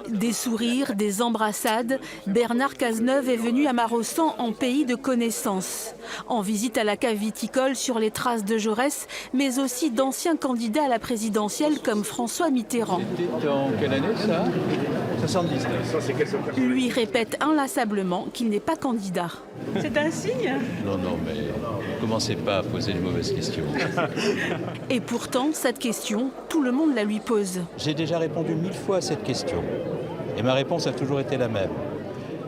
Des sourires, des embrassades, Bernard Cazeneuve est venu à Maraussan en pays de connaissance. En visite à la cave viticole sur les traces de Jaurès, mais aussi d'anciens candidats à la présidentielle comme François Mitterrand. C'était en quelle année ça 79. Lui répète inlassablement qu'il n'est pas candidat. C'est un signe? Non, mais ne commencez pas à poser les mauvaises questions. Et pourtant, cette question, tout le monde la lui pose. J'ai déjà répondu 1000 fois à cette question. Et ma réponse a toujours été la même.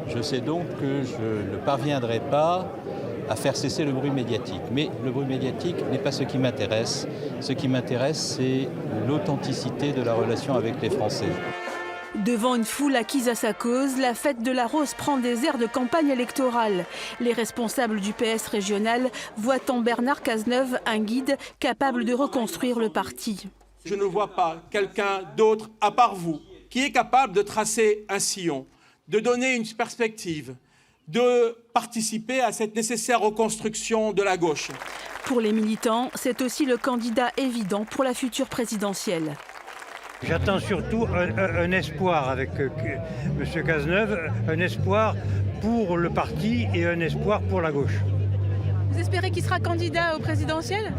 Je sais donc que je ne parviendrai pas à faire cesser le bruit médiatique. Mais le bruit médiatique n'est pas ce qui m'intéresse. Ce qui m'intéresse, c'est l'authenticité de la relation avec les Français. Devant une foule acquise à sa cause, la fête de la Rose prend des airs de campagne électorale. Les responsables du PS régional voient en Bernard Cazeneuve un guide capable de reconstruire le parti. Je ne vois pas quelqu'un d'autre, à part vous, qui est capable de tracer un sillon, de donner une perspective, de participer à cette nécessaire reconstruction de la gauche. Pour les militants, c'est aussi le candidat évident pour la future présidentielle. J'attends surtout un espoir avec M. Cazeneuve, un espoir pour le parti et un espoir pour la gauche. Vous espérez qu'il sera candidat au présidentiel?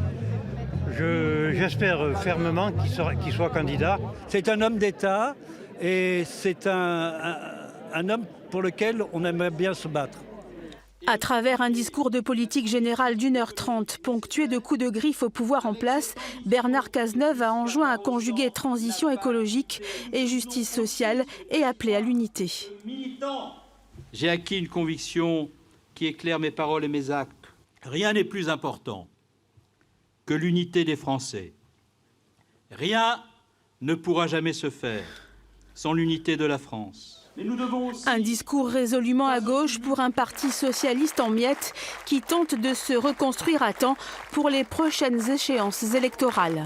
J'espère fermement qu'il soit candidat. C'est un homme d'État et c'est un homme pour lequel on aimerait bien se battre. À travers un discours de politique générale d'1h30, ponctué de coups de griffe au pouvoir en place, Bernard Cazeneuve a enjoint à conjuguer transition écologique et justice sociale et appelé à l'unité. J'ai acquis une conviction qui éclaire mes paroles et mes actes. Rien n'est plus important que l'unité des Français. Rien ne pourra jamais se faire sans l'unité de la France. Un discours résolument à gauche pour un parti socialiste en miettes qui tente de se reconstruire à temps pour les prochaines échéances électorales.